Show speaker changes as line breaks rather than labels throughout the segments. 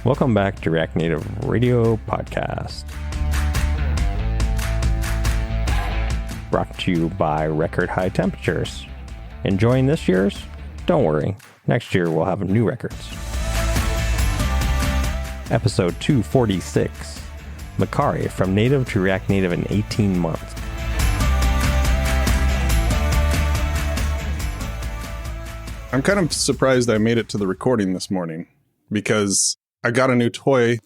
Welcome back to React Native Radio Podcast. Brought to you by Record High Temperatures. Enjoying this year's? Don't worry, next year we'll have new records. Episode 246, Mercari, from native to React Native in 18 months.
I'm kind of surprised I made it to the recording this morning because I got a new toy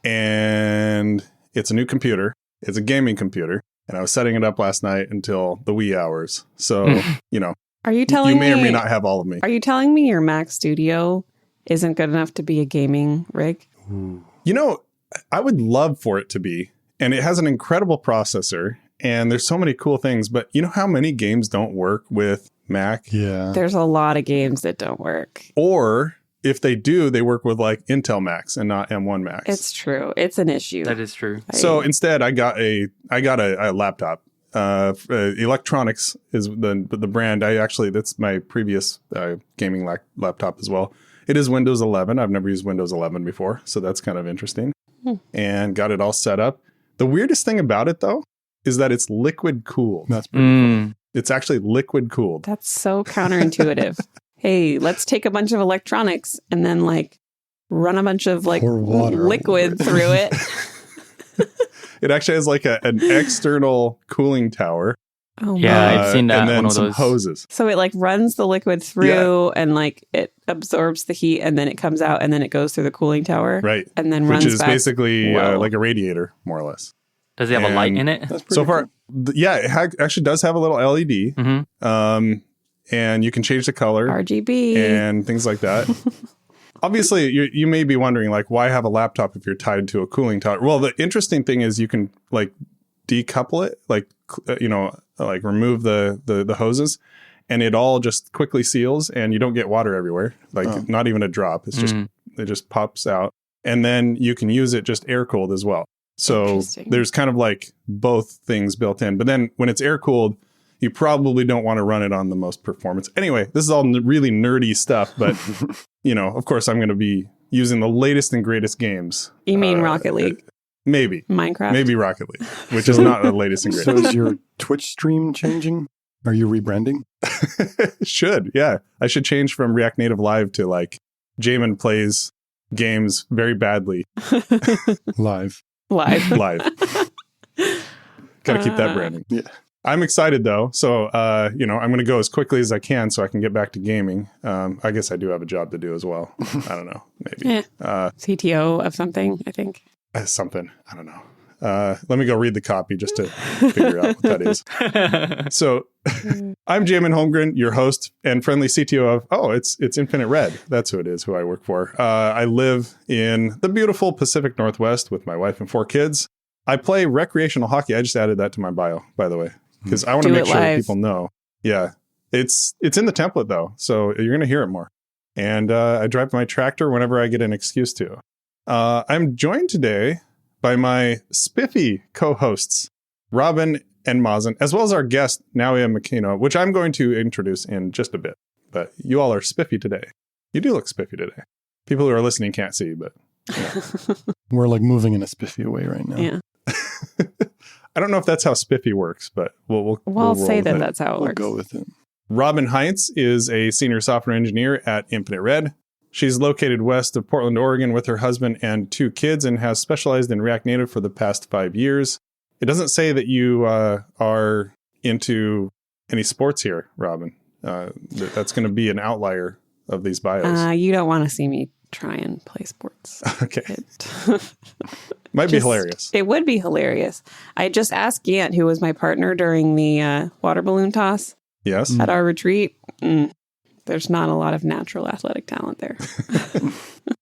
and it's a new computer. It's a gaming computer. And I was setting it up last night until the wee hours. So, you know,
Are you telling
you may
me,
or may not have all of me.
Are you telling me your Mac Studio isn't good enough to be a gaming rig?
You know, I would love for it to be. And it has an incredible processor. And there's so many cool things. But you know how many games don't work with Mac?
Yeah.
There's a lot of games that don't work.
Or if they do, they work with like Intel Macs and not M1 Macs.
It's true. It's an issue.
That is true.
So instead, I got a laptop. Electronics is the brand. That's my previous gaming laptop as well. It is Windows 11. I've never used Windows 11 before, so that's kind of interesting. And got it all set up. The weirdest thing about it, though, is that it's liquid cooled.
That's pretty cool.
It's actually liquid cooled.
That's so counterintuitive. Hey, let's take a bunch of electronics and then like run a bunch of like
Pour water
liquid through it.
It actually has like an external cooling tower.
Oh my.
Yeah, I've seen that.
And then
one of
some
those.
hoses.
So it like runs the liquid through and like it absorbs the heat and then it comes out and then it goes through the cooling tower.
Right.
And then
Which
runs
is
back.
basically
Whoa.
like a radiator, more or less.
Does it have a light in it?
That's pretty
So far,
cool.
yeah, it actually does have a little LED.
Mm-hmm.
And you can change the color
RGB.
and things like that. Obviously, you may be wondering, like, why have a laptop if you're tied to a cooling tower? Well, the interesting thing is you can, like, decouple it, like, like remove the hoses, and it all just quickly seals, and you don't get water everywhere, like, not even a drop. It's just, it just pops out. And then you can use it just air-cooled as well. So there's kind of, like, both things built in. But then when it's air-cooled, you probably don't want to run it on the most performance. Anyway, this is all really nerdy stuff, but, you know, of course, I'm going to be using the latest and greatest games.
You mean Rocket League?
Maybe.
Minecraft?
Maybe Rocket League, which is not the latest and
So
greatest.
is your Twitch stream changing? Are you rebranding?
Should, yeah. I should change from React Native Live to, like, Jamin plays games very badly.
Live.
Live.
Live. Got to keep that branding.
Yeah.
I'm excited, though. So, I'm going to go as quickly as I can so I can get back to gaming. I guess I do have a job to do as well. I don't know. Maybe.
CTO of something, I think.
Something. I don't know. Let me go read the copy just to figure out what that is. So, I'm Jamin Holmgren, your host and friendly CTO of, it's Infinite Red. That's who it is, who I work for. I live in the beautiful Pacific Northwest with my wife and 4 kids. I play recreational hockey. I just added that to my bio, by the way, because I want to make sure that people know. Yeah, it's in the template, though, so you're going to hear it more. And I drive my tractor whenever I get an excuse to. I'm joined today by my spiffy co-hosts, Robin and Mazen, as well as our guest, Naoya Makino, which I'm going to introduce in just a bit. But you all are spiffy today. You do look spiffy today. People who are listening can't see, but... Yeah.
We're like moving in a spiffy way right now.
Yeah.
I don't know if that's how spiffy works, but we'll
say that that's how it
We'll
works.
go with it.
Robin Heinz is a senior software engineer at Infinite Red. She's located west of Portland, Oregon with her husband and 2 kids and has specialized in React Native for the past 5 years. It doesn't say that you are into any sports here, Robin. That's going to be an outlier of these bios.
You don't want to see me try and play sports.
Okay. Might be hilarious.
It would be hilarious. I just asked Gant, who was my partner during the water balloon toss
Yes.
at our retreat. There's not a lot of natural athletic talent there.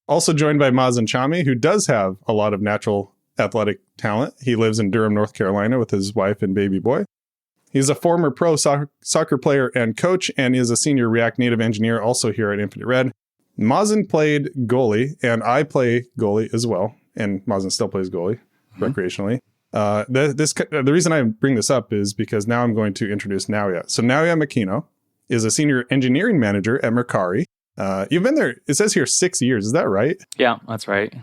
Also joined by Mazen Chami, who does have a lot of natural athletic talent. He lives in Durham, North Carolina with his wife and baby boy. He's a former pro soccer player and coach and is a senior React Native engineer also here at Infinite Red. Mazen played goalie, and I play goalie as well. And Mazen still plays goalie recreationally. The reason I bring this up is because now I'm going to introduce Naoya. So Naoya Makino is a senior engineering manager at Mercari. You've been there, it says here 6 years. Is that right?
Yeah, that's right.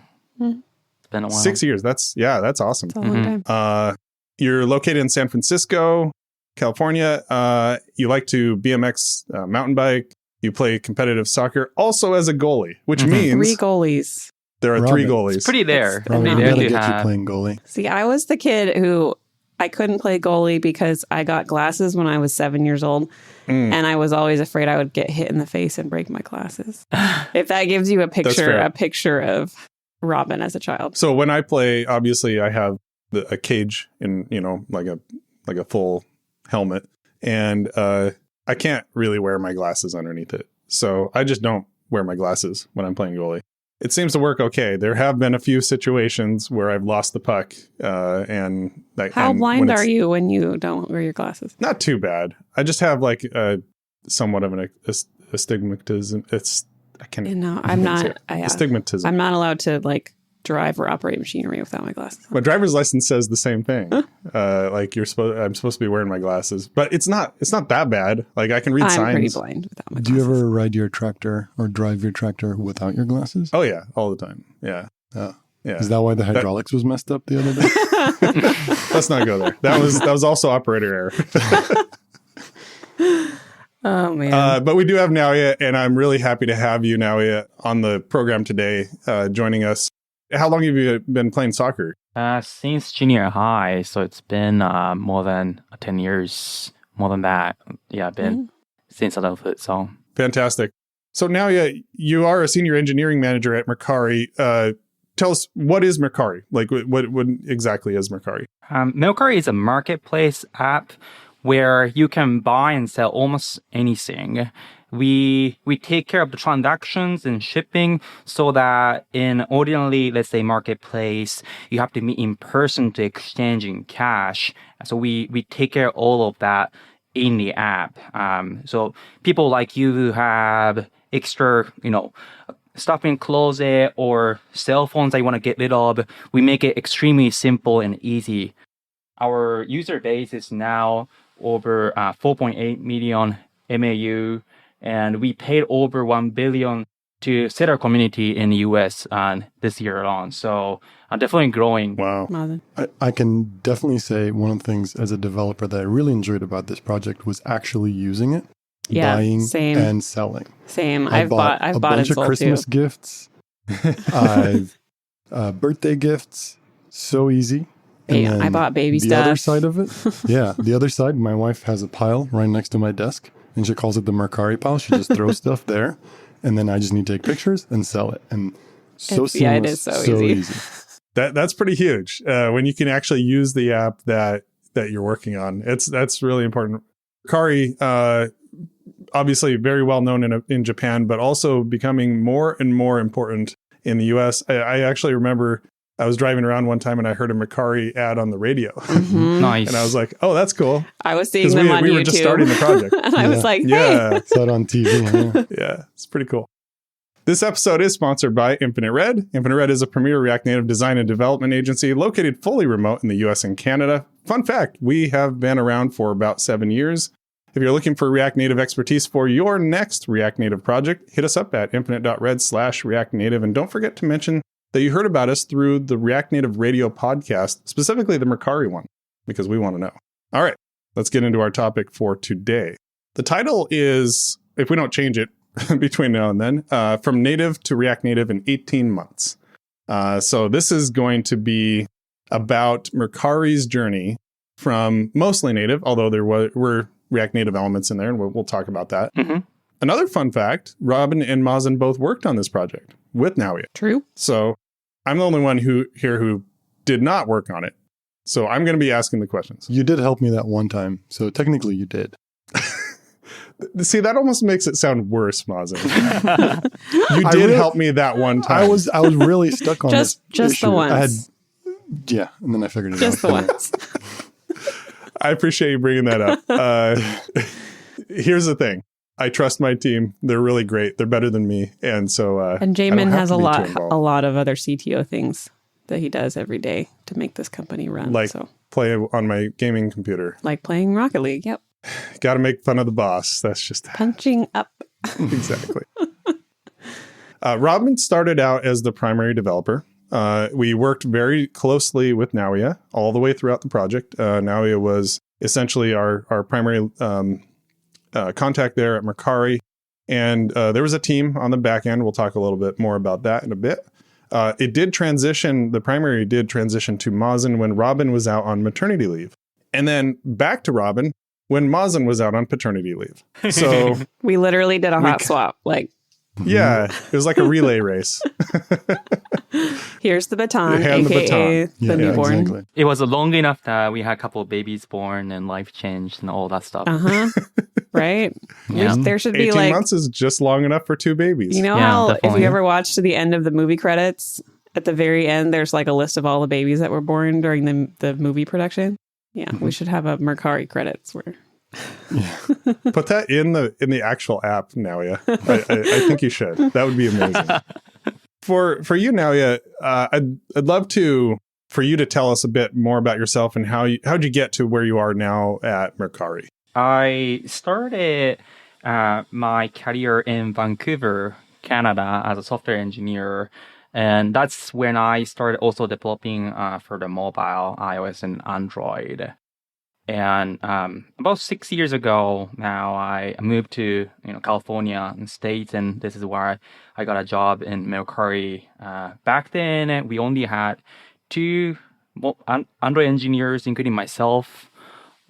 It's been a while.
6 years. That's awesome.
It's a long time.
You're located in San Francisco, California. You like to BMX mountain bike. You play competitive soccer also as a goalie, which means
3 goalies.
there are
Robin.
3 goalies.
It's pretty there.
Robin,
Pretty
we
there
gotta
to
get you
have.
playing goalie.
See, I was the kid who I couldn't play goalie because I got glasses when I was 7 years old. And I was always afraid I would get hit in the face and break my glasses. If that gives you a
fair.
picture of Robin as a child.
So when I play, obviously I have a cage in, like a full helmet, and I can't really wear my glasses underneath it. So I just don't wear my glasses when I'm playing goalie. It seems to work okay. There have been a few situations where I've lost the puck, and
How blind are you when you don't wear your glasses?
Not too bad. I just have like somewhat of an astigmatism. I can't.
I'm not.
Astigmatism.
I'm not allowed to like drive or operate machinery without my glasses.
My driver's license says the same thing. Like I'm supposed to be wearing my glasses, but it's not that bad. Like I can read signs.
I'm pretty blind without my glasses.
Do you ever ride your tractor or drive your tractor without your glasses?
Oh yeah, all the time. Yeah. Yeah.
Is that why the hydraulics was messed up the other day?
Let's not go there. That was also operator error.
Oh man.
But we do have Naoya, and I'm really happy to have you, Naoya, on the program today, joining us. How long have you been playing soccer?
Since junior high, so it's been more than 10 years, more than that. Yeah, been since adulthood. So
Fantastic. So Naoya, you are a senior engineering manager at Mercari. Tell us, what is Mercari? Like, what exactly is Mercari?
Mercari is a marketplace app where you can buy and sell almost anything. We take care of the transactions and shipping so that in ordinarily, let's say, marketplace, you have to meet in person to exchange in cash. So we take care of all of that in the app. So people like you who have extra, stuff in closet or cell phones that you want to get rid of, we make it extremely simple and easy. Our user base is now over 4.8 million MAU, and we paid over 1 billion to set our community in the US this year alone. So definitely growing.
Wow.
I can definitely say one of the things as a developer that I really enjoyed about this project was actually using it, buying
same.
and selling.
Same.
I've bought a bunch of Christmas gifts. I've birthday gifts. So easy. And
I bought baby
the
stuff.
other side of it, the other side, my wife has a pile right next to my desk, and she calls it the Mercari pile. She just throws stuff there, and then I just need to take pictures and sell it. And so seamless,
it is so easy.
That's pretty huge. When you can actually use the app that you're working on, that's really important. Mercari, obviously very well known in Japan, but also becoming more and more important in the US. I actually remember I was driving around one time and I heard a Mercari ad on the radio.
Nice.
And I was like, oh, that's cool.
I was seeing them on YouTube.
We were just starting the project.
And I was like, hey.
Yeah.
Saw it on TV.
Yeah, it's pretty cool. This episode is sponsored by Infinite Red. Infinite Red is a premier React Native design and development agency located fully remote in the US and Canada. Fun fact, we have been around for about 7 years. If you're looking for React Native expertise for your next React Native project, hit us up at infinite.red/React Native. And don't forget to mention that you heard about us through the React Native radio podcast, specifically the Mercari one, because we want to know. All right, let's get into our topic for today. The title is, if we don't change it between now and then, From Native to React Native in 18 months. So this is going to be about Mercari's journey from mostly native, although there were React Native elements in there, and we'll talk about that.
Mm-hmm.
Another fun fact, Robin and Mazen both worked on this project with Naoya.
True.
So I'm the only one who did not work on it. So I'm going to be asking the questions.
You did help me that one time, so technically you did.
See, that almost makes it sound worse, Mazen. You did help me that one time.
I was really stuck on
just
issue.
the ones.
And then I figured it out.
Just the ones.
I appreciate you bringing that up. Here's the thing. I trust my team. They're really great. They're better than me. And so,
and Jamin has a lot of other CTO things that he does every day to make this company run.
Like
So,
play on my gaming computer.
like playing Rocket League. Yep.
Got to make fun of the boss. That's just
Punching up.
exactly. Robin started out as the primary developer. We worked very closely with Naoya all the way throughout the project. Naoya was essentially our primary contact there at Mercari. And there was a team on the back end. We'll talk a little bit more about that in a bit. The primary did transition to Mazen when Robin was out on maternity leave. And then back to Robin when Mazen was out on paternity leave. So
We literally did a hot swap. Like,
yeah, it was like a relay race.
here's the baton,
Hand the
aka
baton.
the newborn.
Exactly.
It was long enough that we had a couple of babies born and life changed and all that stuff.
Right?
Yeah.
There should be
18
like,
months is just long enough for two babies.
you know
Yeah,
how if
definitely.
you ever watched to the end of the movie credits, at the very end, there's like a list of all the babies that were born during the movie production. Yeah, we should have a Mercari credits where.
Put that in the actual app, Naoya. I think you should. That would be amazing. For you, Naoya, I'd love for you to tell us a bit more about yourself and how'd you get to where you are now at Mercari.
I started my career in Vancouver, Canada, as a software engineer. And that's when I started also developing for the mobile, iOS and Android. And about 6 years ago now, I moved to California and States, and this is where I got a job in Mercari. Back then, we only had two Android engineers, including myself,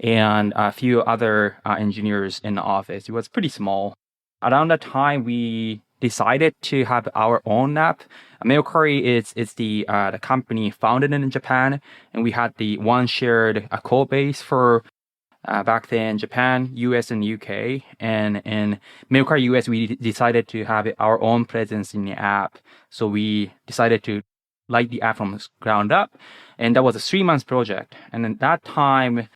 and a few other engineers in the office. It was pretty small. Around that time, we decided to have our own app. Mercari is the company founded in Japan, and we had the one shared code base for back then Japan, US, and UK. And in Mercari US, we decided to have our own presence in the app. So we decided to light the app from the ground up, and that was a 3-month project. And at that time,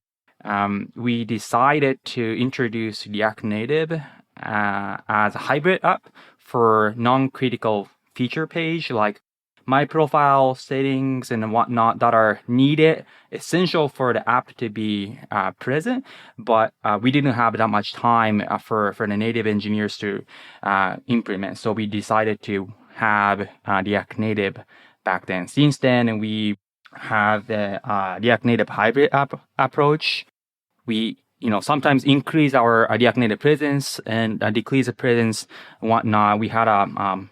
we decided to introduce React Native as a hybrid app for non-critical feature page like my profile settings and whatnot that are needed, essential for the app to be present. But we didn't have that much time for the native engineers to implement. So we decided to have React Native back then. Since then, we have the React Native hybrid app approach. We sometimes increase our React Native presence and decrease the presence and whatnot. We had a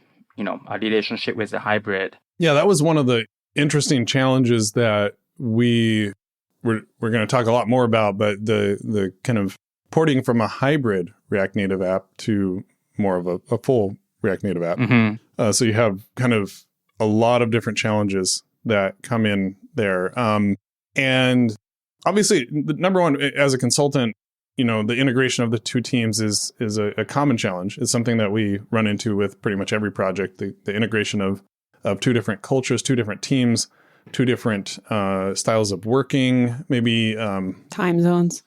relationship with the hybrid.
Yeah, that was one of the interesting challenges that we're going to talk a lot more about, but the kind of porting from a hybrid React Native app to more of a full React Native app.
Mm-hmm.
So you have kind of a lot of different challenges that come in there. And obviously, the number one, as a consultant, the integration of the two teams is a common challenge. It's something that we run into with pretty much every project, the integration of two different cultures, two different teams, two different styles of working, maybe
Time zones.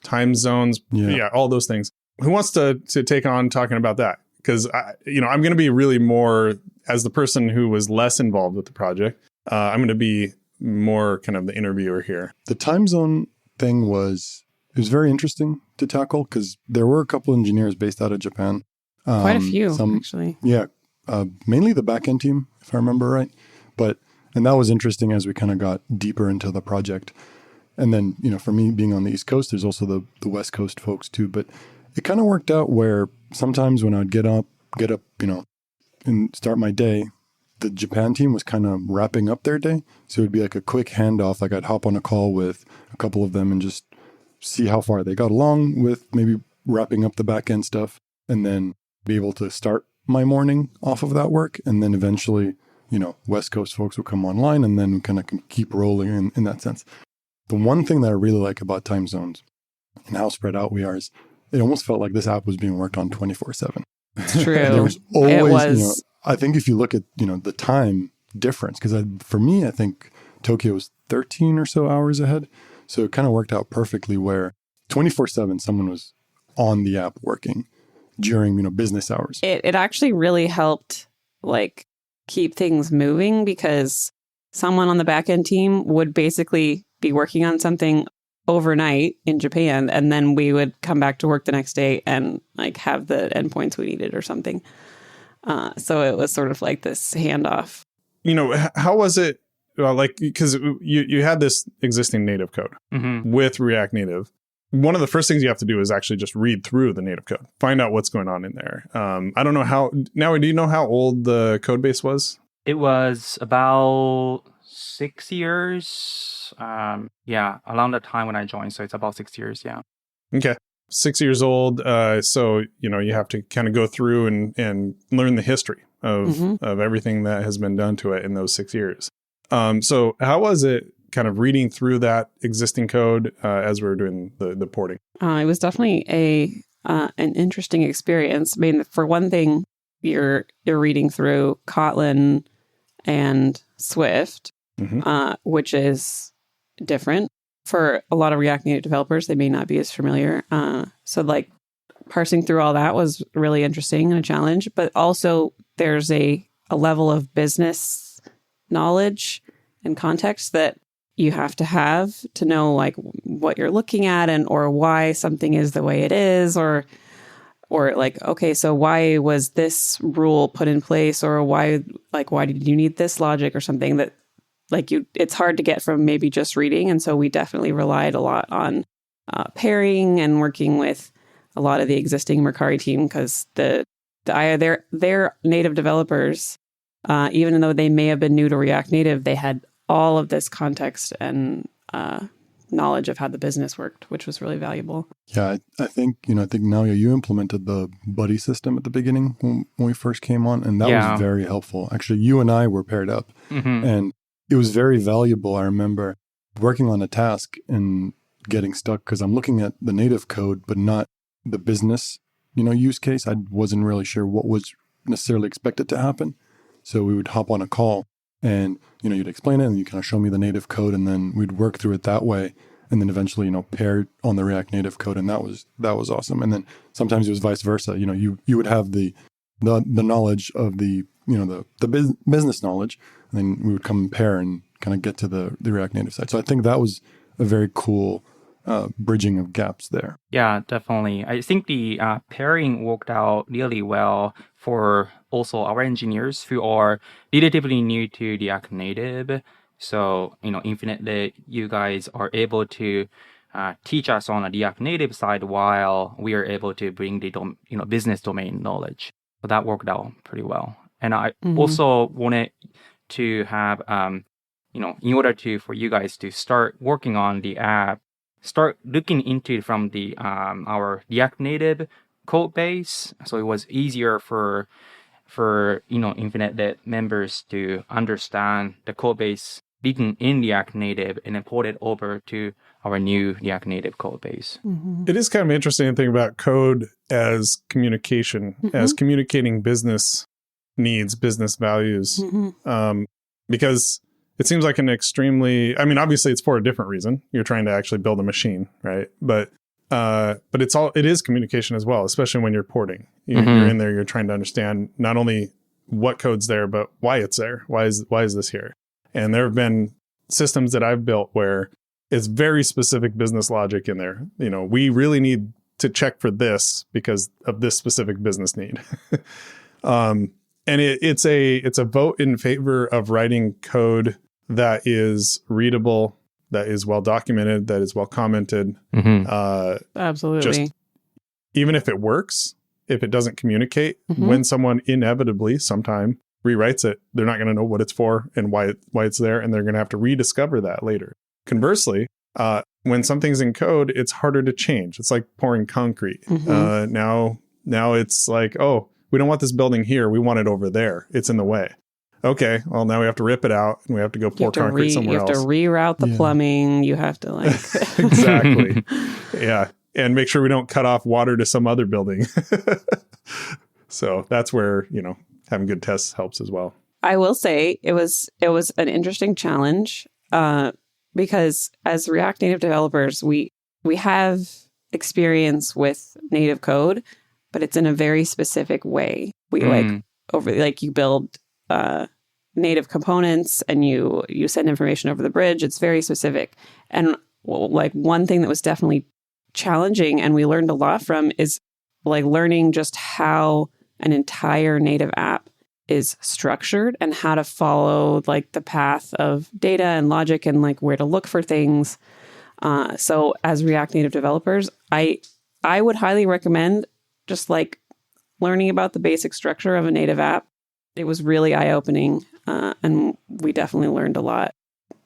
Yeah, all those things. Who wants to take on talking about that? Because I'm going to be really more, as the person who was less involved with the project, I'm going to be more kind of the interviewer here.
The time zone thing was very interesting to tackle because there were a couple engineers based out of Japan.
Quite a few, actually.
Yeah, mainly the backend team, if I remember right. And that was interesting as we kind of got deeper into the project. And then, for me being on the East Coast, there's also the West Coast folks too. But it kind of worked out where sometimes when I'd get up, and start my day, the Japan team was kind of wrapping up their day. So it'd be like a quick handoff. Like I'd hop on a call with a couple of them and just see how far they got along with maybe wrapping up the back end stuff, and then be able to start my morning off of that work. And then eventually, West Coast folks will come online, and then we kind of can keep rolling in that sense. The one thing that I really like about time zones and how spread out we are is it almost felt like this app was being worked on 24/7.
It's true.
There was always, I think if you look at, the time difference, because for me, I think Tokyo was 13 or so hours ahead. So it kind of worked out perfectly where 24/7, someone was on the app working during, business hours.
It actually really helped keep things moving because someone on the back end team would basically be working on something overnight in Japan, and then we would come back to work the next day and like have the endpoints we needed or something. So it was sort of like this handoff.
How was it? Well, like, because you had this existing native code with React Native. One of the first things you have to do is actually just read through the native code, find out what's going on in there. I don't know how. Now, do you know how old the code base was?
It was about 6 years. Around the time when I joined. So it's about 6 years. Yeah.
Okay. 6 years old. So, you have to kind of go through and learn the history of everything that has been done to it in those 6 years. So how was it kind of reading through that existing code as we were doing the porting?
It was definitely an interesting experience. I mean, for one thing, you're reading through Kotlin and Swift, which is different. For a lot of React Native developers, they may not be as familiar. So like parsing through all that was really interesting and a challenge. But also there's a level of business knowledge and context that you have to know like what you're looking at or why something is the way it is, or like, okay, so why was this rule put in place, or why did you need this logic or something that like it's hard to get from maybe just reading. And so we definitely relied a lot on pairing and working with a lot of the existing Mercari team, because their native developers, even though they may have been new to React Native, they had all of this context and knowledge of how the business worked, which was really valuable.
Yeah, I think Naoya, you implemented the buddy system at the beginning when we first came on, and that was very helpful. Actually, you and I were paired up, and it was very valuable. I remember working on a task and getting stuck because I'm looking at the native code, but not the business, use case. I wasn't really sure what was necessarily expected to happen. So we would hop on a call and, you'd explain it and you kind of show me the native code, and then we'd work through it that way. And then eventually, pair on the React Native code. And that was awesome. And then sometimes it was vice versa. You would have the knowledge of the business knowledge, and then we would come and pair and kind of get to the React Native side. So I think that was a very cool bridging of gaps there.
Yeah, definitely. I think the pairing worked out really well for also our engineers who are relatively new to React Native. So, infinitely, you guys are able to teach us on the React Native side while we are able to bring the business domain knowledge. So that worked out pretty well. And I also wanted to have, in order for you guys to start working on the app, start looking into it from the our React Native code base. So it was easier for Infinite members to understand the code base written in React Native and then port it over to our new React Native code base.
It is kind of interesting to think about code as communication, as communicating business needs, business values, because it seems like obviously it's for a different reason. You're trying to actually build a machine, right? But it is communication as well, especially when you're porting. You're in there, you're trying to understand not only what code's there, but why it's there. Why is this here? And there have been systems that I've built where it's very specific business logic in there. We really need to check for this because of this specific business need. And it's a vote in favor of writing code that is readable, that is well documented, that is well commented.
Absolutely.
Just even if it works, if it doesn't communicate, when someone inevitably sometime rewrites it, they're not going to know what it's for and why it's there, and they're going to have to rediscover that later. Conversely, when something's in code, it's harder to change. It's like pouring concrete. Now it's like, oh, we don't want this building here. We want it over there. It's in the way. Okay, well, now we have to rip it out and we have to go pour concrete somewhere else.
You have to reroute the plumbing. You have to
Exactly. Yeah. And make sure we don't cut off water to some other building. So that's where, having good tests helps as well.
I will say it was an interesting challenge because as React Native developers, we have experience with native code, but it's in a very specific way. We you build native components and you send information over the bridge. It's very specific. And like one thing that was definitely challenging and we learned a lot from is like learning just how an entire native app is structured and how to follow like the path of data and logic and like where to look for things. So as React Native developers, I would highly recommend just like learning about the basic structure of a native app. It was really eye-opening, and we definitely learned a lot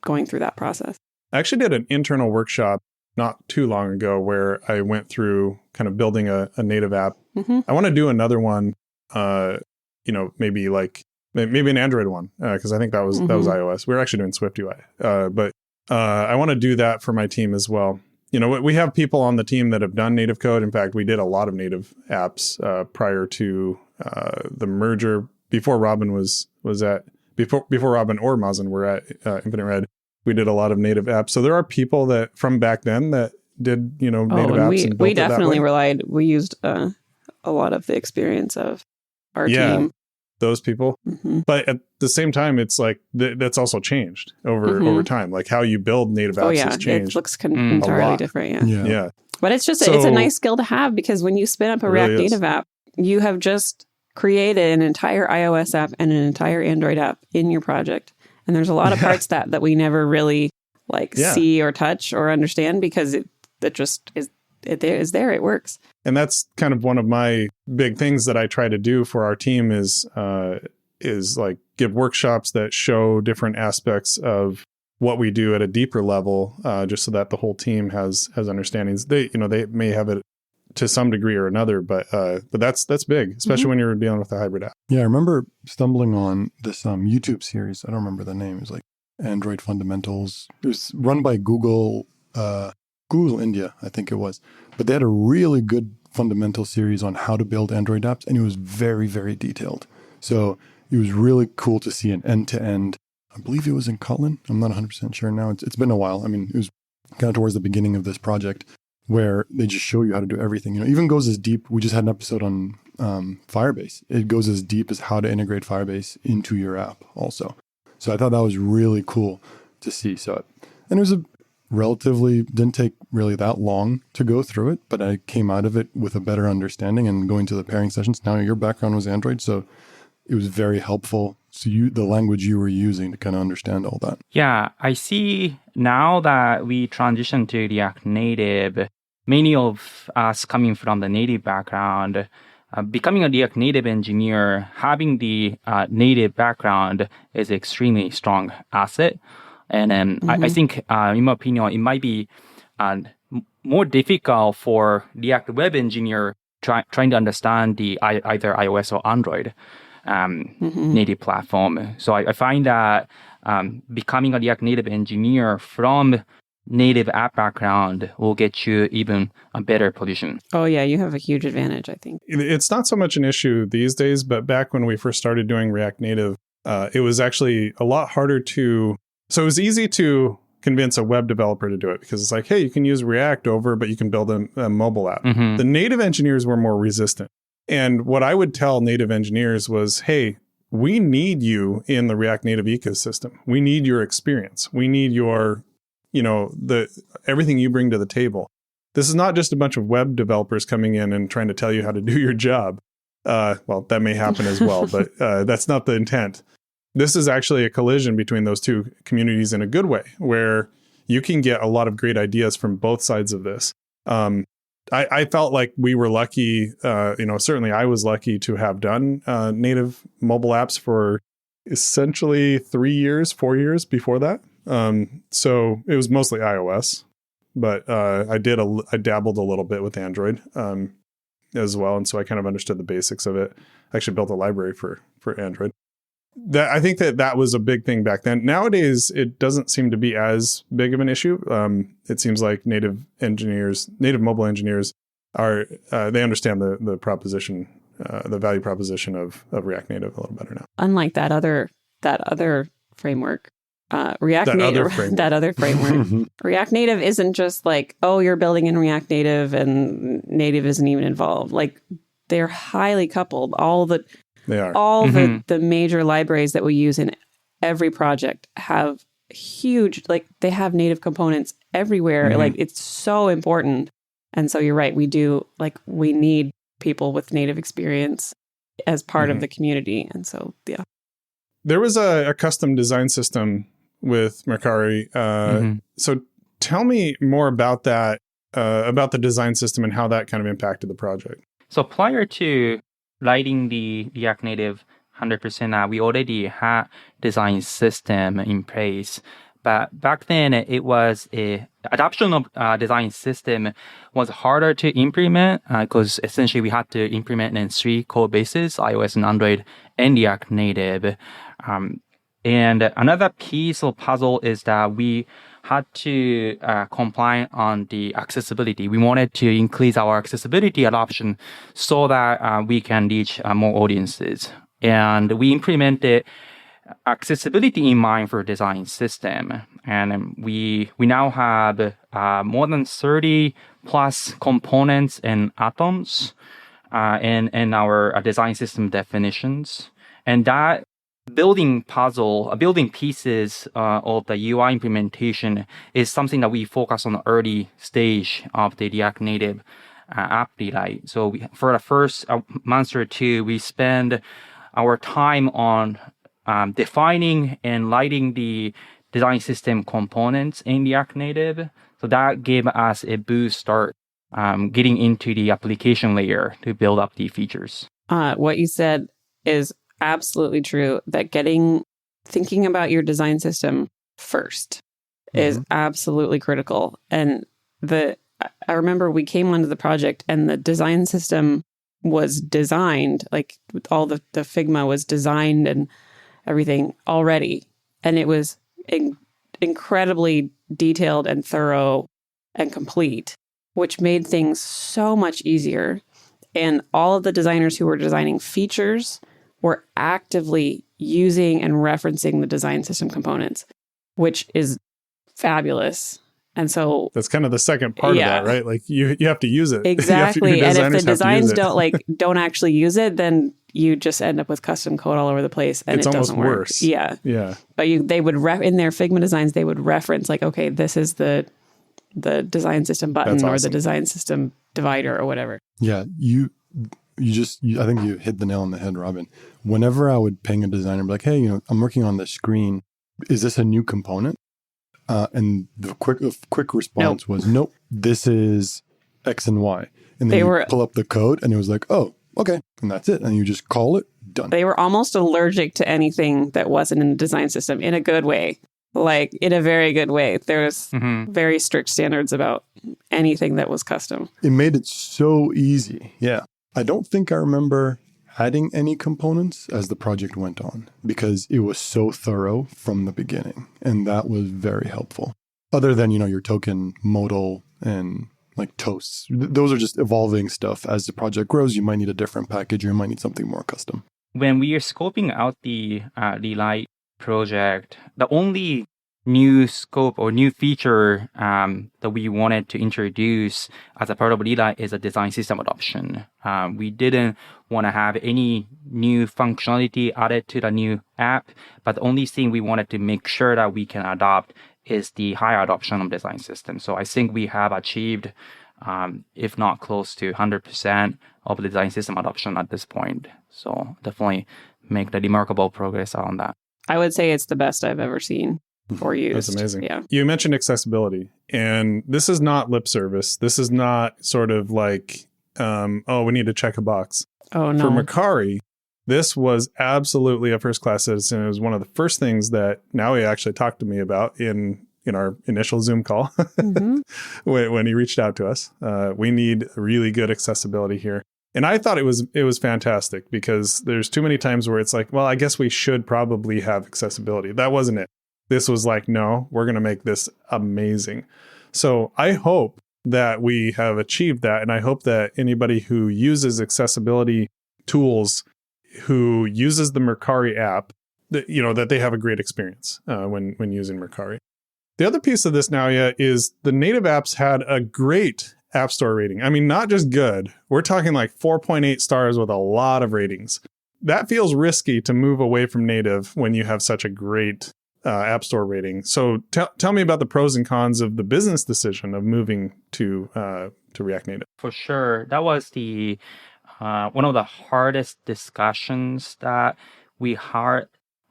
going through that process.
I actually did an internal workshop not too long ago where I went through kind of building a native app.
Mm-hmm.
I want to do another one, maybe an Android one, because I think that was iOS. We were actually doing Swift UI, but I want to do that for my team as well. You know, we have people on the team that have done native code. In fact, we did a lot of native apps prior to the merger. Before Robin before Robin or Mazen were at Infinite Red, we did a lot of native apps. So there are people that from back then that did, native apps. And
we definitely we used a lot of the experience of our team.
Those people.
Mm-hmm.
But at the same time, it's like that's also changed over time. Like how you build native apps has changed.
It looks entirely different.
Yeah.
But it's just it's a nice skill to have because when you spin up a React Native app, you have just created an entire iOS app and an entire Android app in your project. And there's a lot of parts that we never really see or touch or understand because it just is there. It works.
And that's kind of one of my big things that I try to do for our team is like give workshops that show different aspects of what we do at a deeper level, just so that the whole team has understandings. They may have it to some degree or another, but that's big, especially when you're dealing with a hybrid app.
Yeah, I remember stumbling on this YouTube series. I don't remember the name. It was like Android Fundamentals. It was run by Google India, I think it was. But they had a really good fundamental series on how to build Android apps, and it was very, very detailed. So it was really cool to see an end-to-end. I believe it was in Kotlin. I'm not 100% sure now. It's been a while. I mean, it was kind of towards the beginning of this project where they just show you how to do everything. Even goes as deep. We just had an episode on Firebase. It goes as deep as how to integrate Firebase into your app also. So I thought that was really cool to see. And it was didn't take really that long to go through it, but I came out of it with a better understanding and going to the pairing sessions. Now your background was Android, so it was very helpful. So the language you were using to kind of understand all that.
Yeah, I see now that we transitioned to React Native, many of us coming from the native background, becoming a React Native engineer, having the native background is an extremely strong asset. And I think, in my opinion, it might be more difficult for React Web engineer trying to understand the either iOS or Android native platform. So I find that becoming a React Native engineer from native app background will get you even a better position.
Oh yeah, you have a huge advantage, I think.
It's not so much an issue these days, but back when we first started doing React Native, it was actually a lot harder to... So it was easy to convince a web developer to do it because it's like, hey, you can use React but you can build a mobile app.
Mm-hmm.
The native engineers were more resistant. And what I would tell native engineers was, hey, we need you in the React Native ecosystem. We need your experience. We need your, everything you bring to the table. This is not just a bunch of web developers coming in and trying to tell you how to do your job. Well, that may happen as well, but that's not the intent. This is actually a collision between those two communities in a good way, where you can get a lot of great ideas from both sides of this. I felt like we were lucky, certainly I was lucky to have done native mobile apps for essentially 4 years before that. So it was mostly iOS, but I dabbled a little bit with Android as well. And so I kind of understood the basics of it. I actually built a library for Android. I think that was a big thing back then. Nowadays, it doesn't seem to be as big of an issue. It seems like native mobile engineers they understand the proposition, the value proposition of React Native a little better now.
Unlike that other framework, React Native, React Native isn't just like, oh, you're building in React Native and native isn't even involved. Like they're highly coupled. They are. All the major libraries that we use in every project have huge, like they have native components everywhere.
Mhm.
Like it's so important. And so you're right. We need people with native experience as part of the community. And so, yeah.
There was a custom design system with Mercari. So tell me more about that, about the design system and how that kind of impacted the project.
So prior to writing the React Native 100% app, we already had design system in place. But back then, it was adoption of design system was harder to implement because essentially we had to implement in 3 code bases: iOS and Android and React Native. And another piece of puzzle is that we had to comply on the accessibility. We wanted to increase our accessibility adoption so that we can reach more audiences. And we implemented accessibility in mind for design system. And we now have more than 30 plus components and atoms in our design system definitions. And that building pieces of the UI implementation is something that we focus on the early stage of the React Native app rewrite. So for the first month or two, we spend our time on defining and writing the design system components in React Native. So that gave us a boost start getting into the application layer to build up the features.
What you said is absolutely true, that thinking about your design system first is absolutely critical. And I remember we came onto the project and the design system was designed, like all the Figma was designed and everything already. And it was incredibly detailed and thorough and complete, which made things so much easier. And all of the designers who were designing features were actively using and referencing the design system components, which is fabulous. And so
that's kind of the second part of that, right? Like you have to use it.
Exactly. And if the designers don't actually use it, then you just end up with custom code all over the place, and
it's
it doesn't work.
Worse.
Yeah.
Yeah.
But they would in their Figma designs, they would reference like, okay, this is the design system button or the design system divider or whatever.
Yeah. I think you hit the nail on the head, Robin. Whenever I would ping a designer, be like, hey, I'm working on this screen. Is this a new component? And the quick response was, nope, this is X and Y. And then you pull up the code and it was like, oh, okay. And that's it. And you just call it, done.
They were almost allergic to anything that wasn't in the design system in a good way. Like in a very good way. There's very strict standards about anything that was custom.
It made it so easy. Yeah. I don't think I remember adding any components as the project went on because it was so thorough from the beginning. And that was very helpful. Other than, your token modal and like toasts. Those are just evolving stuff. As the project grows, you might need a different package or you might need something more custom.
When we are scoping out the Light project, the only new scope or new feature that we wanted to introduce as a part of Light is a design system adoption. We didn't want to have any new functionality added to the new app, but the only thing we wanted to make sure that we can adopt is the high adoption of design system. So I think we have achieved, if not close to 100% of the design system adoption at this point. So definitely make the remarkable progress on that.
I would say it's the best I've ever seen or used.
That's amazing.
Yeah.
You mentioned accessibility, and this is not lip service. This is not sort of like, we need to check a box.
Oh, no.
For Mercari, this was absolutely a first-class citizen. It was one of the first things that Naoya actually talked to me about in our initial Zoom call when he reached out to us. We need really good accessibility here. And I thought it was fantastic because there's too many times where it's like, well, I guess we should probably have accessibility. That wasn't it. This was like, no, we're going to make this amazing. So I hope that we have achieved that. And I hope that anybody who uses accessibility tools, who uses the Mercari app, that they have a great experience when using Mercari. The other piece of this, Naoya, is the native apps had a great App Store rating. I mean, not just good. We're talking like 4.8 stars with a lot of ratings. that feels risky to move away from native when you have such a great App Store rating. So tell me about the pros and cons of the business decision of moving to React Native.
For sure, that was the one of the hardest discussions that we had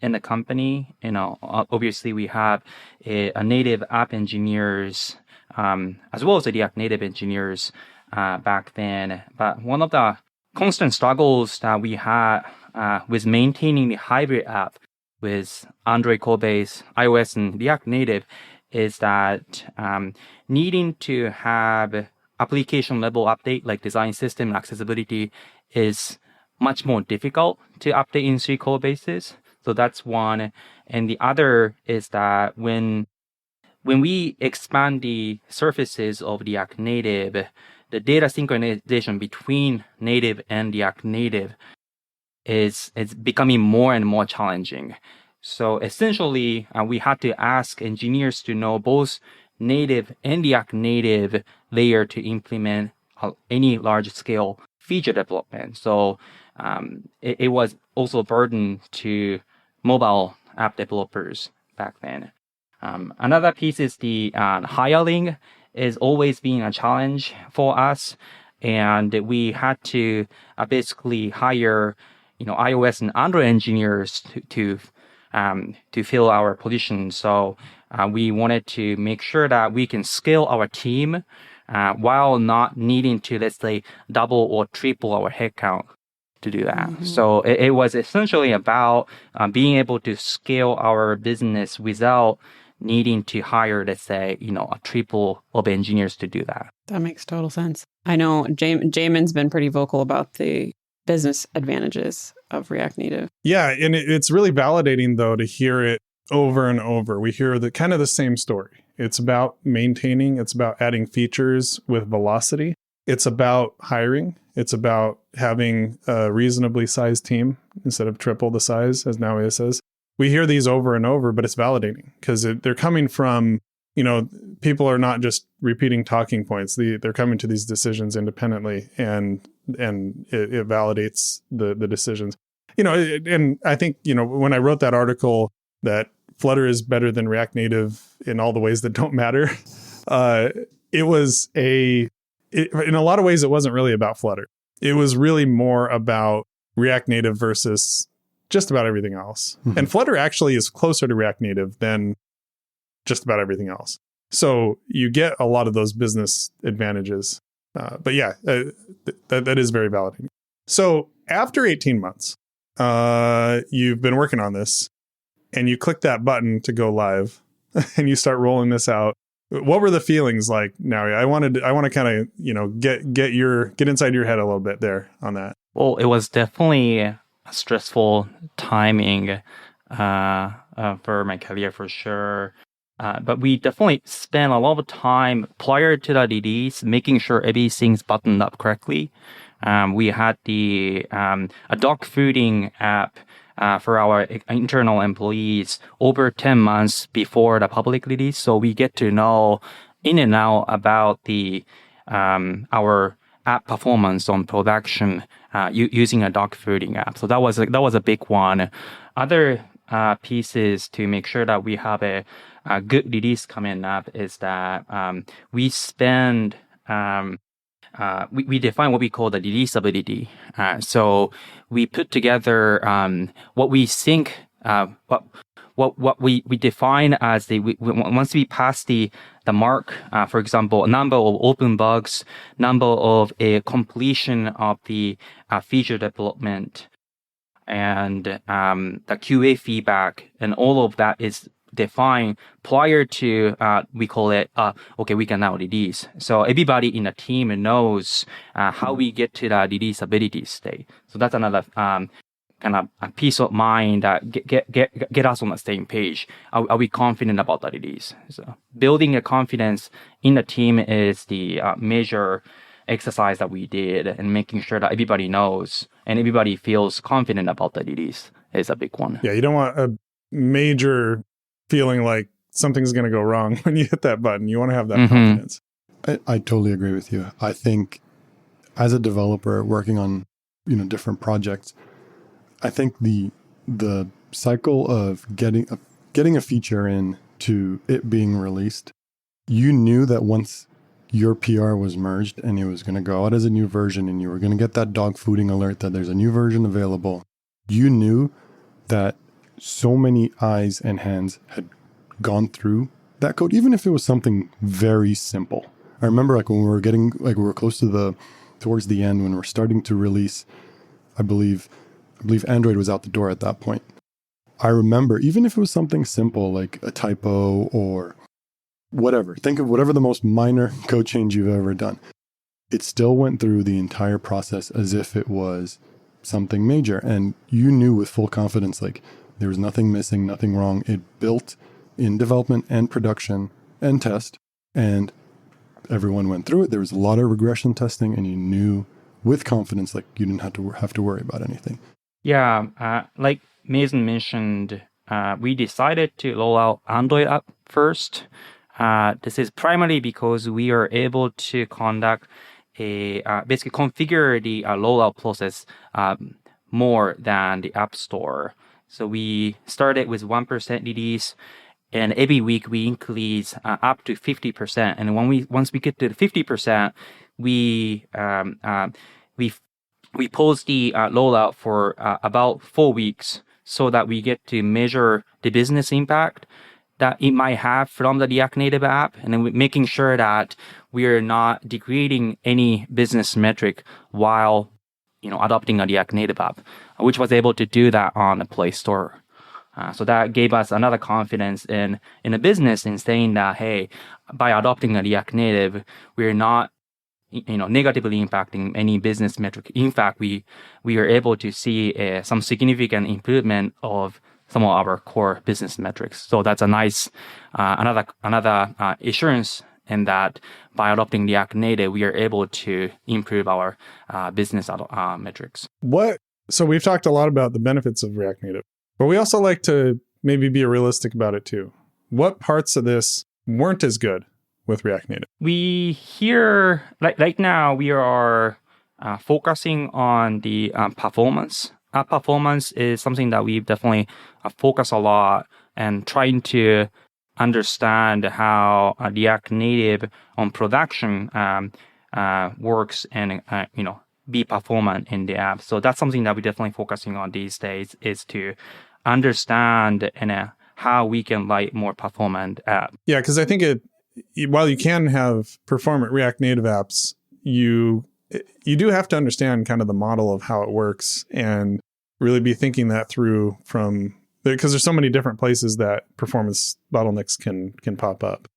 in the company. Obviously we have a native app engineers as well as the React Native engineers back then. But one of the constant struggles that we had with maintaining the hybrid app with Android codebase, iOS, and React Native is that needing to have application level update like design system and accessibility is much more difficult to update in 3 code bases. So that's one. And the other is that when we expand the surfaces of React Native, the data synchronization between native and React Native is becoming more and more challenging. So essentially, we had to ask engineers to know both native and React Native layer to implement any large-scale feature development. So it was also a burden to mobile app developers back then. Another piece is the hiring is always being a challenge for us, and we had to basically hire iOS and Android engineers to fill our position. So we wanted to make sure that we can scale our team while not needing to, let's say, double or triple our headcount to do that. Mm-hmm. So it was essentially about being able to scale our business without needing to hire, let's say, a triple of engineers to do that.
That makes total sense. I know Jamin's been pretty vocal about the business advantages of React Native.
Yeah, and it's really validating, though, to hear it over and over. We hear the kind of the same story. It's about maintaining. It's about adding features with velocity. It's about hiring. It's about having a reasonably sized team instead of triple the size, as Naoya says. We hear these over and over, but it's validating because they're coming from, people are not just repeating talking points. They're coming to these decisions independently, and it validates the decisions. And I think, when I wrote that article that Flutter is better than React Native in all the ways that don't matter, in a lot of ways, it wasn't really about Flutter. It was really more about React Native versus just about everything else. Mm-hmm. And Flutter actually is closer to React Native than just about everything else. So you get a lot of those business advantages. But yeah, that is very validating. So after 18 months, you've been working on this and you click that button to go live and you start rolling this out. What were the feelings like, Naoya? I want to kind of, get inside your head a little bit there on that.
Well, it was definitely a stressful timing for my career for sure. But we definitely spent a lot of time prior to the release, making sure everything's buttoned up correctly. We had a dog fooding app for our internal employees over 10 months before the public release. So we get to know in and out about our app performance on production using a dog fooding app. So that was a big one. Other pieces to make sure that we have a good release coming up is that we spend we define what we call the releasability. So we put together what we think what we define as once we pass the mark, for example, a number of open bugs, number of a completion of the feature development, and the QA feedback, and all of that is defined prior to we call it okay, we can now release. So everybody in the team knows how we get to the releasability state. So that's another kind of a peace of mind that get us on the same page. Are we confident about the release? So building a confidence in the team is the major exercise that we did, and making sure that everybody knows and everybody feels confident about the release is a big one.
Yeah, you don't want a major feeling like something's going to go wrong when you hit that button. You want to have that confidence.
I totally agree with you. I think as a developer working on different projects, I think the cycle of getting a feature in to it being released, you knew that once your PR was merged and it was going to go out as a new version and you were going to get that dog fooding alert that there's a new version available, you knew that so many eyes and hands had gone through that code, even if it was something very simple. I remember like when we were close to towards the end, when we're starting to release, I believe Android was out the door at that point. I remember, even if it was something simple like a typo or whatever, think of whatever the most minor code change you've ever done. It still went through the entire process as if it was something major. And you knew with full confidence, like there was nothing missing, nothing wrong. It built in development and production and test, and everyone went through it. There was a lot of regression testing, and you knew with confidence, like you didn't have to worry about anything.
Yeah, like Mason mentioned, we decided to roll out Android app first. This is primarily because we are able to conduct basically configure the rollout process more than the App Store. So we started with 1% release, and every week we increase up to 50%. And once we get to the 50%, we pause the rollout for about 4 weeks so that we get to measure the business impact that it might have from the React Native app, and then making sure that we are not degrading any business metric while adopting a React Native app, which was able to do that on the Play Store. So that gave us another confidence in a business in saying that, hey, by adopting a React Native, we're not negatively impacting any business metric. In fact, we are able to see some significant improvement of some of our core business metrics. So that's a nice another assurance in that by adopting React Native, we are able to improve our business metrics.
So we've talked a lot about the benefits of React Native, but we also like to maybe be realistic about it too. What parts of this weren't as good with React Native?
We here, right now, we are focusing on the performance. App performance is something that we've definitely focused a lot and trying to understand how React Native on production works and be performant in the app. So that's something that we're definitely focusing on these days, is to understand how we can write more performant app.
Yeah, because I think while you can have performant React Native apps, you do have to understand kind of the model of how it works and really be thinking that through because there's so many different places that performance bottlenecks can pop up.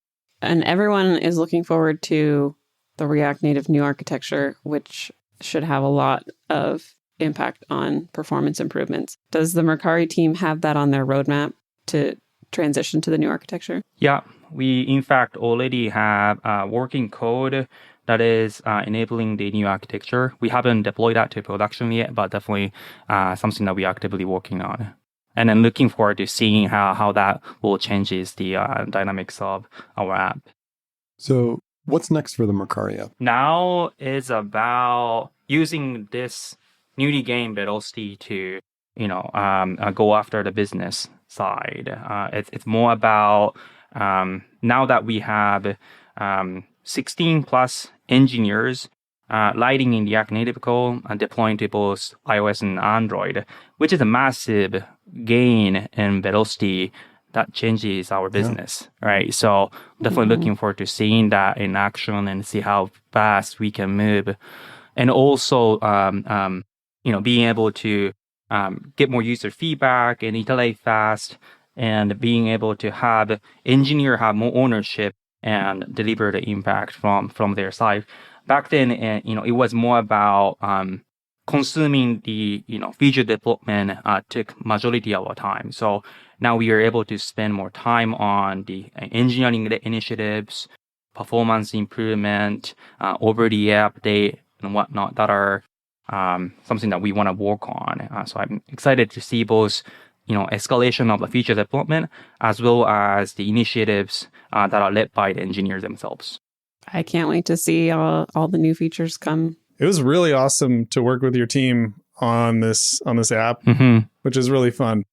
And everyone is looking forward to the React Native new architecture, which should have a lot of impact on performance improvements. Does the Mercari team have that on their roadmap to transition to the new architecture? Yeah,
we in fact already have working code that is enabling the new architecture. We haven't deployed that to production yet, but definitely something that we're actively working on. And then looking forward to seeing how that will changes the dynamics of our app.
So what's next for the Mercari app?
Now is about using this newly gained velocity to go after the business side. It's more about now that we have 16 plus engineers writing in React Native code and deploying to both iOS and Android, which is a massive gain in velocity that changes our business, right? So definitely looking forward to seeing that in action and see how fast we can move. And also, being able to get more user feedback and iterate fast, and being able to have engineer have more ownership and deliver the impact from their side. Back then, it was more about consuming the feature development took majority of our time. So now we are able to spend more time on the engineering initiatives, performance improvement, over the app update and whatnot that are something that we want to work on. So I'm excited to see both escalation of the feature development as well as the initiatives that are led by the engineers themselves.
I can't wait to see all the new features come.
It was really awesome to work with your team on this app,
Mm-hmm.
which is really fun.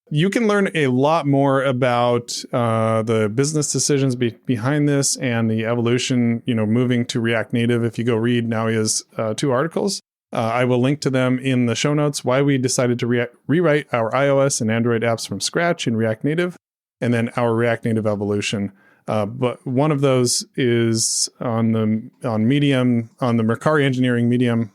You can learn a lot more about the business decisions behind this and the evolution, moving to React Native. If you go read Naoya's 2 articles, I will link to them in the show notes. Why we decided to rewrite our iOS and Android apps from scratch in React Native, and then our React Native evolution. But one of those is on Medium, on the Mercari Engineering Medium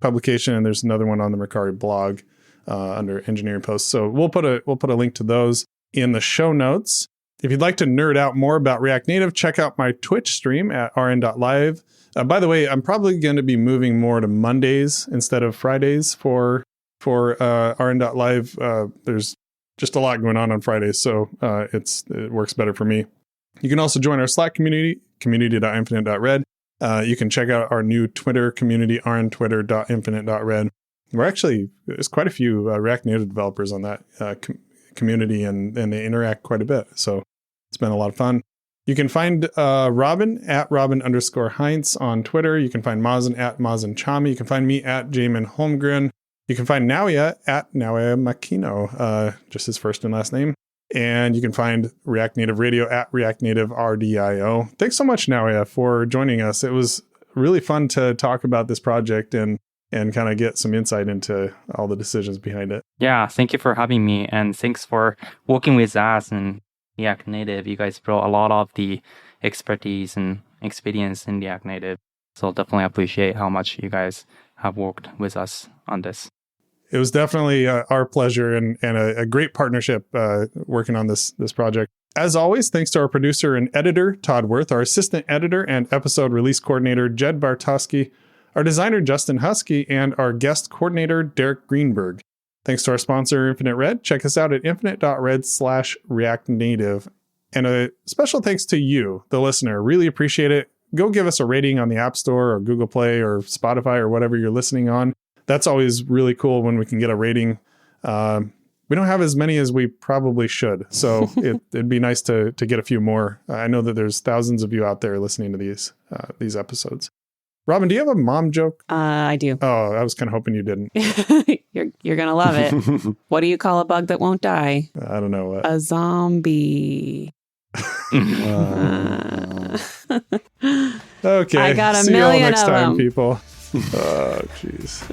publication, and there's another one on the Mercari blog. Under engineering posts. So we'll put a link to those in the show notes. If you'd like to nerd out more about React Native, check out my Twitch stream at rn.live. By the way, I'm probably going to be moving more to Mondays instead of Fridays for rn.live. There's just a lot going on Fridays, so it works better for me. You can also join our Slack community.infinite.red. You can check out our new Twitter community, rntwitter.infinite.red. There's quite a few React Native developers on that community, and they interact quite a bit. So it's been a lot of fun. You can find Robin at Robin_Heinz on Twitter. You can find Mazen at MazenChami. You can find me at Jamin Holmgren. You can find Naoya at Naoya Makino, just his first and last name. And you can find React Native Radio at React Native RDIO. Thanks so much, Naoya, for joining us. It was really fun to talk about this project and kind of get some insight into all the decisions behind it.
Yeah, thank you for having me, and thanks for working with us and React Native. You guys brought a lot of the expertise and experience in React Native. So definitely appreciate how much you guys have worked with us on this.
It was definitely our pleasure and a great partnership working on this project. As always, thanks to our producer and editor, Todd Worth, our assistant editor and episode release coordinator, Jed Bartoski, our designer, Justin Husky, and our guest coordinator, Derek Greenberg. Thanks to our sponsor, Infinite Red. Check us out at infinite.red/React Native. And a special thanks to you, the listener. Really appreciate it. Go give us a rating on the App Store or Google Play or Spotify or whatever you're listening on. That's always really cool when we can get a rating. We don't have as many as we probably should. So it'd be nice to get a few more. I know that there's thousands of you out there listening to these episodes. Robin, do you have a mom joke?
I do.
Oh, I was kind of hoping you didn't.
You're going to love it. What do you call a bug that won't die?
I don't know what.
A zombie.
Okay.
I got a
See you all
million
next
of
time,
them.
people. Oh, jeez.